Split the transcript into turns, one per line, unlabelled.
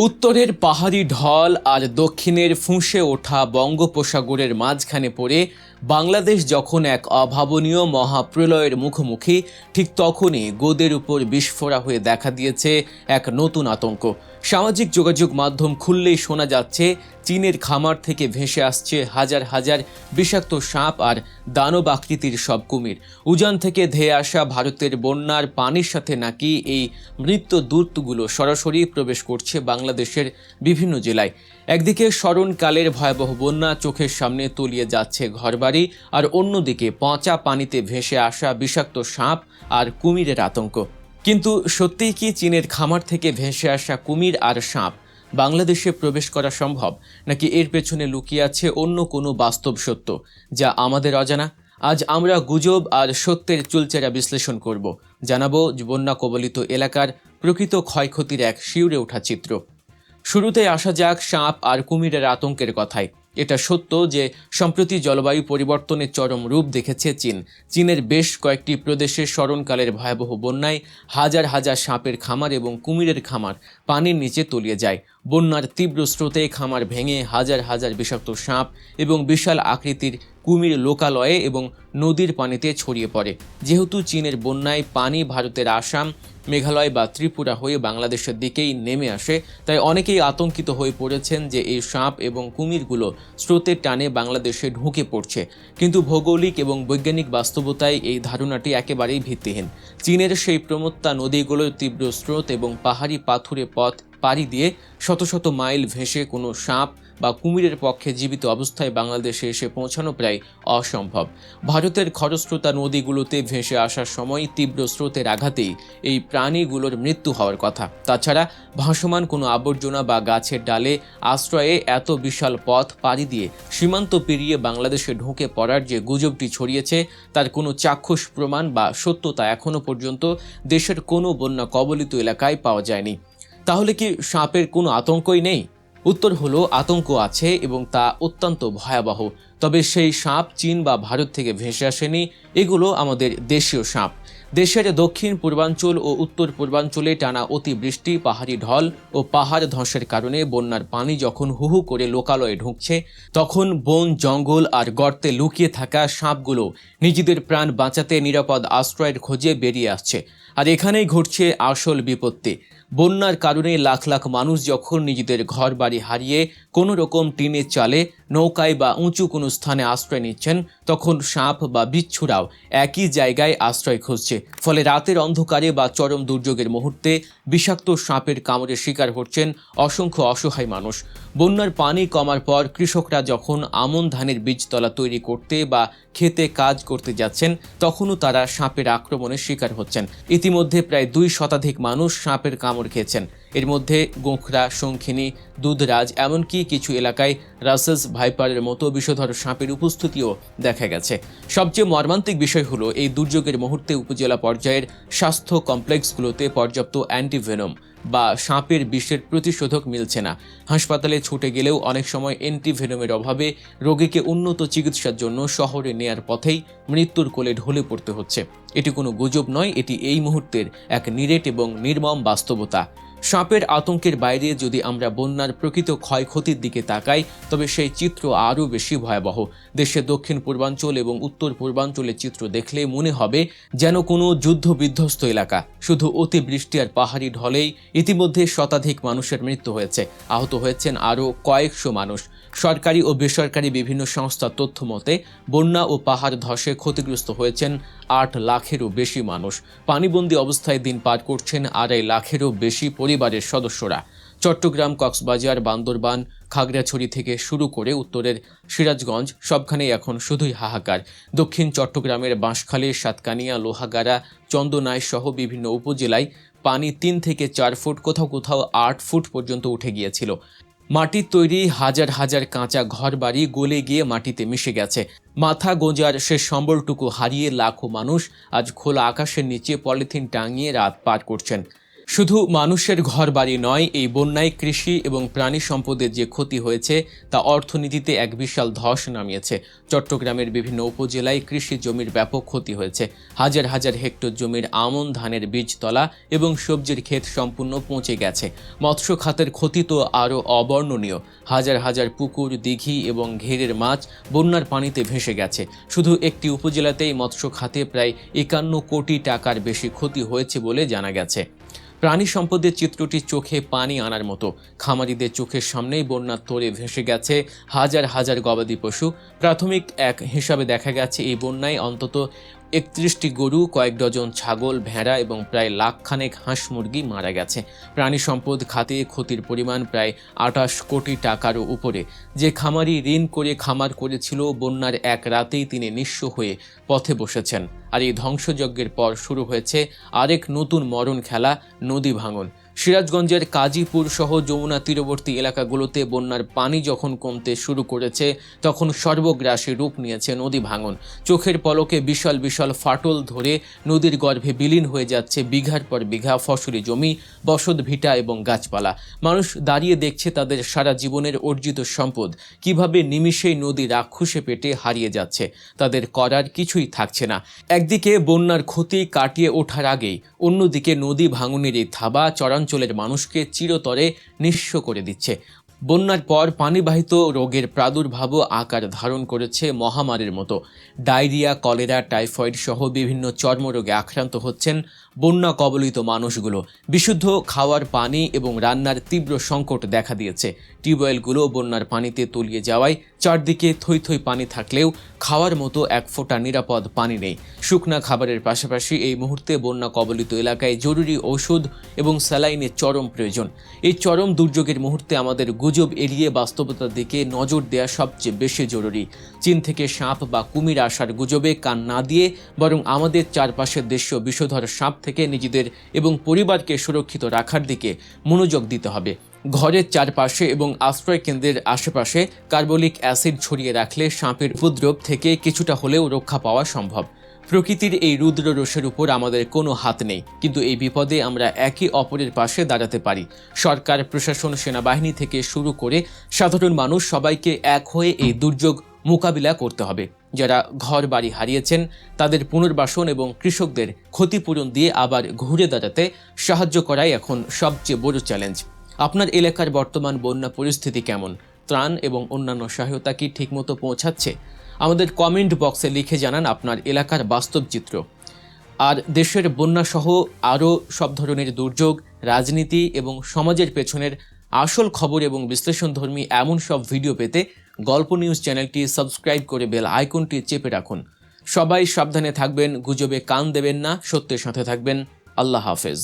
উত্তরের পাহাড়ি ঢল আর দক্ষিণের ফুঁসে ওঠা বঙ্গোপসাগরের মাঝখানে পড়ে বাংলাদেশ যখন এক অভাবনীয় মহাপ্রলয়ের মুখোমুখি, ঠিক তখনই গোদের উপর বিস্ফোরা হয়ে দেখা দিয়েছে এক নতুন আতঙ্ক। সামাজিক যোগাযোগ মাধ্যম খুললেই শোনা যাচ্ছে চীনের খামার থেকে ভেসে আসছে হাজার হাজার বিষাক্ত সাপ আর দানব আকৃতির সব কুমির। উজান থেকে ধেয়ে আসা ভারতের বন্যার পানির সাথে নাকি এই মৃত্যু দূতগুলো সরাসরি প্রবেশ করছে বাংলাদেশের বিভিন্ন জেলায়। একদিকে স্মরণকালের ভয়াবহ বন্যা চোখের সামনে তলিয়ে যাচ্ছে ঘরবাড়ি, আর অন্যদিকে পচা পানিতে ভেসে আসা বিষাক্ত সাপ আর কুমিরের আতঙ্ক। কিন্তু সত্যিই কি চীনের খামার থেকে ভেসে আসা কুমির আর সাপ বাংলাদেশে প্রবেশ করা সম্ভব, নাকি এর পেছনে লুকিয়ে আছে অন্য কোনো বাস্তব সত্য যা আমাদের অজানা? আজ আমরা গুজব আর সত্যের চুলচেরা বিশ্লেষণ করব, জানাবো বন্যা কবলিত এলাকার প্রকৃত ক্ষয়ক্ষতির এক শিউরে ওঠা চিত্র। শুরুতে আসা যাক সাপ আর কুমিরের আতঙ্কের কথায়। এটা সত্য যে সম্প্রতি জলবায়ু পরিবর্তনের চরম রূপ দেখেছে চীন। চীনের বেশ কয়েকটি প্রদেশে স্মরণকালের ভয়াবহ বন্যায় হাজার হাজার সাপের খামার এবং কুমিরের খামার পানির নিচে তলিয়ে যায়। বন্যার তীব্র স্রোতে খামার ভেঙে হাজার হাজার বিষাক্ত সাপ এবং বিশাল আকৃতির কুমির লোকালয়ে এবং নদীর পানিতে ছড়িয়ে পড়ে। যেহেতু চীনের বন্যায় পানি ভারতের আসাম, মেঘালয় বা ত্রিপুরা হয়ে বাংলাদেশের দিকেই নেমে আসে, তাই অনেকেই আতঙ্কিত হয়ে পড়েছেন যে এই সাপ এবং কুমিরগুলো স্রোতের টানে বাংলাদেশে ঢুকে পড়ছে। কিন্তু ভৌগোলিক এবং বৈজ্ঞানিক বাস্তবতায় এই ধারণাটি একেবারেই ভিত্তিহীন। চীনের সেই প্রমত্তা নদীগুলোর তীব্র স্রোত এবং পাহাড়ি পাথুরে পথ পাড়ি দিয়ে শত শত মাইল ভেসে কোনো সাপ বা কুমিরের পক্ষে জীবিত অবস্থায় বাংলাদেশে এসে পৌঁছানো প্রায় অসম্ভব। ভারতের খরস্রোতা নদীগুলোতে ভেসে আসার সময় তীব্র স্রোতের আঘাতেই এই প্রাণীগুলোর মৃত্যু হওয়ার কথা। তাছাড়া ভাসমান কোনো আবর্জনা বা গাছের ডালে আশ্রয়ে এত বিশাল পথ পাড়ি দিয়ে সীমান্ত পেরিয়ে বাংলাদেশে ঢুকে পড়ার যে গুজবটি ছড়িয়েছে, তার কোনো চাক্ষুষ প্রমাণ বা সত্যতা এখনও পর্যন্ত দেশের কোনো বন্যা কবলিত এলাকায় পাওয়া যায়নি। তাহলে কি সাপের কোনো আতঙ্কই নেই? উত্তর হলো, আতঙ্ক আছে এবং তা অত্যন্ত ভয়াবহ। তবে সেই সাপ চীন বা ভারত থেকে ভেসে আসেনি, এগুলো আমাদের দেশীয় সাপ। দেশের দক্ষিণ পূর্বাঞ্চল ও উত্তর পূর্বাঞ্চলে টানা অতিবৃষ্টি, পাহাড়ি ঢল ও পাহাড় ধসের কারণে বন্যার পানি যখন হুহু করে লোকালয়ে ঢুকছে, তখন বন, জঙ্গল আর গর্তে লুকিয়ে থাকা সাপগুলো নিজেদের প্রাণ বাঁচাতে নিরাপদ আশ্রয়ের খোঁজে বেরিয়ে আসছে। আর এখানেই ঘটছে আসল বিপত্তি। বন্যার কারণে লাখ লাখ মানুষ যখন নিজেদের ঘর বাড়ি হারিয়ে কোনো রকম টিনের চালে, নৌকায় বা উঁচু কোনো স্থানে আশ্রয় নিচ্ছেন, তখন সাপ বা বিচ্ছুরাও একই জায়গায় আশ্রয় খুঁজছে। ফলে রাতের অন্ধকারে বা চরম দুর্যোগের মুহূর্তে বিষাক্ত সাপের কামড়ে শিকার হচ্ছেন অসংখ্য অসহায় মানুষ। বন্যার পানি কমার পর কৃষকরা যখন আমন ধানের বীজতলা তৈরি করতে বা খেতে কাজ করতে যাচ্ছেন, তখনও তারা সাপের আক্রমণের শিকার হচ্ছেন। ইতিমধ্যে প্রায় 2 শতাধিক মানুষ সাপের কামড় খেয়েছেন। এর মধ্যে গোখরা, শঙ্খিনী, দুধরাজ, এমনকি কিছু এলাকায় রাসেলস ভাইপারের মতো বিষধর সাপের উপস্থিতিও দেখা গেছে। সবচেয়ে মর্মান্তিক বিষয় হলো, এই দুর্যোগের মুহূর্তে উপজেলা পর্যায়ের স্বাস্থ্য কমপ্লেক্সগুলোতে পর্যাপ্ত অ্যান্টিভেনম বা সাপের বিষের প্রতিষেধক মিলছে না। হাসপাতালে ছুটে গেলেও অনেক সময় অ্যান্টিভেনমের অভাবে রোগীকে উন্নত চিকিৎসার জন্য শহরে নেয়ার পথেই মৃত্যুর কোলে ঢলে পড়তে হচ্ছে। এটি কোনো গুজব নয়, এটি এই মুহূর্তের এক নিরেট এবং নির্মম বাস্তবতা। সাপের আতঙ্কের বাইরে যদি আমরা বন্যার প্রকৃত ক্ষয়ক্ষতির দিকে তাকাই, তবে সেই চিত্র আরও বেশি ভয়াবহ। দেশের দক্ষিণ পূর্বাঞ্চল এবং উত্তর পূর্বাঞ্চলের চিত্র দেখলে মনে হবে যেন কোনো যুদ্ধ বিধ্বস্ত এলাকা। শুধু অতিবৃষ্টি আর পাহাড়ি ঢলেই ইতিমধ্যে শতাধিক মানুষের মৃত্যু হয়েছে, আহত হয়েছেন আরও কয়েকশো মানুষ। সরকারি ও বেসরকারি বিভিন্ন সংস্থার তথ্য মতে বন্যা ও পাহাড় ধসে ক্ষতিগ্রস্ত হয়েছেন 8 লাখেরও বেশি মানুষ। পানিবন্দী অবস্থায় দিন পার করছেন 2.5 লাখেরও বেশি পরিবারের সদস্যরা। চট্টগ্রাম, কক্সবাজার, বান্দরবান, খাগড়াছড়ি থেকে শুরু করে উত্তরের সিরাজগঞ্জ, সবখানেই এখন শুধুই হাহাকার। দক্ষিণ চট্টগ্রামের বাঁশখালী, সাতকানিয়া, লোহাগাড়া, চন্দনাইশ সহ বিভিন্ন উপজেলায় পানি 3 থেকে 4 ফুট, কোথাও কোথাও 8 ফুট পর্যন্ত উঠে গিয়েছিল। মাটির তৈরি হাজার হাজার কাঁচা ঘরবাড়ি গলে গিয়ে মাটিতে মিশে গেছে। মাথা গোঁজার শেষ সম্বলটুকু হারিয়ে লাখো মানুষ আজ খোলা আকাশের নিচে পলিথিন টাঙিয়ে রাত পার করছেন। শুধু মানুষের ঘরবাড়ি নয়, এই বন্যায় কৃষি এবং প্রাণী সম্পদের যে ক্ষতি হয়েছে তা অর্থনীতিতে এক বিশাল ধস নামিয়েছে। চট্টগ্রামের বিভিন্ন উপজেলায় কৃষি জমির ব্যাপক ক্ষতি হয়েছে। হাজার হাজার হেক্টর জমির আমন ধানের বীজতলা এবং সবজির ক্ষেত সম্পূর্ণ পচে গেছে। মৎস্য খাতের ক্ষতি তো আরও অবর্ণনীয়। হাজার হাজার পুকুর, দিঘি এবং ঘেরের মাছ বন্যার পানিতে ভেসে গেছে। শুধু একটি উপজেলাতেই মৎস্য খাতে প্রায় 51 কোটি টাকার বেশি ক্ষতি হয়েছে বলে জানা গেছে। প্রাণী সম্পদের চিত্রটি চোখে পানি আনার মতো। খামারিদের চোখের সামনেই বন্যার তোড়ে ভেসে গেছে হাজার হাজার গবাদি পশু। প্রাথমিক এক হিসাবে দেখা গেছে এই বন্যায় অন্তত 31টি গরু, কয়েক ডজন ছাগল, ভেড়া এবং প্রায় লাখখানেক হাঁস মুরগি মারা গেছে। প্রাণী সম্পদ খাতে ক্ষতির পরিমাণ প্রায় 28 কোটি টাকারও উপরে। যে খামারি ঋণ করে খামার করেছিল, বন্যার এক রাতেই তিনি নিঃস্ব হয়ে পথে বসেছেন। আর এই ধ্বংসযজ্ঞের পর শুরু হয়েছে আরেক নতুন মরণ খেলা, নদী ভাঙন। সিরাজগঞ্জের কাজীপুর সহ যমুনা তীরবর্তী এলাকাগুলোতে বন্যার পানি যখন কমতে শুরু করেছে, তখন সর্বগ্রাসী রূপ নিয়েছে নদী ভাঙন। চোখের পলকে বিশাল বিশাল ফাটল ধরে নদীর গর্ভে বিলীন হয়ে যাচ্ছে বিঘার পর বিঘা ফসলি জমি, বসত ভিটা এবং গাছপালা। মানুষ দাঁড়িয়ে দেখছে তাদের সারা জীবনের অর্জিত সম্পদ কিভাবে নিমিষেই নদী রাক্ষসে পেটে হারিয়ে যাচ্ছে। তাদের করার কিছুই থাকছে না। একদিকে বন্যার ক্ষতি কাটিয়ে ওঠার আগেই অন্যদিকে নদী ভাঙনের এই থাবা চরাঞ্চলের মানুষকে চিরতরে নিঃস্ব করে দিচ্ছে। বন্যার পর পানিবাহিত রোগের প্রাদুর্ভাবও আকার ধারণ করেছে মহামারীর মতো। ডায়রিয়া, কলেরা, টাইফয়েড সহ বিভিন্ন চর্মরোগে আক্রান্ত হচ্ছেন বন্যা কবলিত মানুষগুলো। বিশুদ্ধ খাওয়ার পানি এবং রান্নার তীব্র সংকট দেখা দিয়েছে। টিউবওয়েলগুলো বন্যার পানিতে তলিয়ে যাওয়ায় চারদিকে থই থই পানি থাকলেও খাওয়ার মতো এক ফোঁটা নিরাপদ পানি নেই। শুকনা খাবারের পাশাপাশি এই মুহূর্তে বন্যা কবলিত এলাকায় জরুরি ওষুধ এবং স্যালাইনের চরম প্রয়োজন। এই চরম দুর্যোগের মুহূর্তে আমাদের গুজব এড়িয়ে বাস্তবতার দিকে নজর দেওয়া সবচেয়ে বেশি জরুরি। চীন থেকে সাপ বা কুমির আসার গুজবে কান না দিয়ে বরং আমাদের চারপাশের দেশীয় বিষধর সাপ থেকে নিজেদের এবং পরিবারকে সুরক্ষিত রাখার দিকে মনোযোগ দিতে হবে। ঘরের চারপাশে এবং আশ্রয় কেন্দ্রের আশেপাশে কার্বলিক অ্যাসিড ছড়িয়ে রাখলে সাপের উপদ্রব থেকে কিছুটা হলেও রক্ষা পাওয়া সম্ভব। প্রকৃতির এই রুদ্র রোষের উপর আমাদের কোনো হাত নেই, কিন্তু এই বিপদে আমরা একে অপরের পাশে দাঁড়াতে পারি। সরকার, প্রশাসন, সেনাবাহিনী থেকে শুরু করে সাধারণ মানুষ সবাইকে এক হয়ে এই দুর্যোগ মোকাবিলা করতে হবে। যারা ঘর বাড়ি হারিয়েছেন তাদের পুনর্বাসন এবং কৃষকদের ক্ষতিপূরণ দিয়ে আবার ঘুরে দাঁড়াতে সাহায্য করাই এখন সবচেয়ে বড় চ্যালেঞ্জ। আপনার এলাকার বর্তমান বন্যা পরিস্থিতি কেমন? ত্রাণ এবং অন্যান্য সহায়তা কি ঠিকমতো পৌঁছাচ্ছে? আমাদের কমেন্ট বক্সে লিখে জানান আপনার এলাকার বাস্তব চিত্র। আর দেশের বন্যাসহ আরও সব ধরনের দুর্যোগ, রাজনীতি এবং সমাজের পেছনের আসল খবর এবং বিশ্লেষণধর্মী এমন সব ভিডিও পেতে গল্প নিউজ চ্যানেলটি সাবস্ক্রাইব করে বেল আইকনটি চেপে রাখুন। সবাই সাবধানে থাকবেন, গুজবে কান দেবেন না, সত্যের সাথে থাকবেন। আল্লাহ হাফেজ।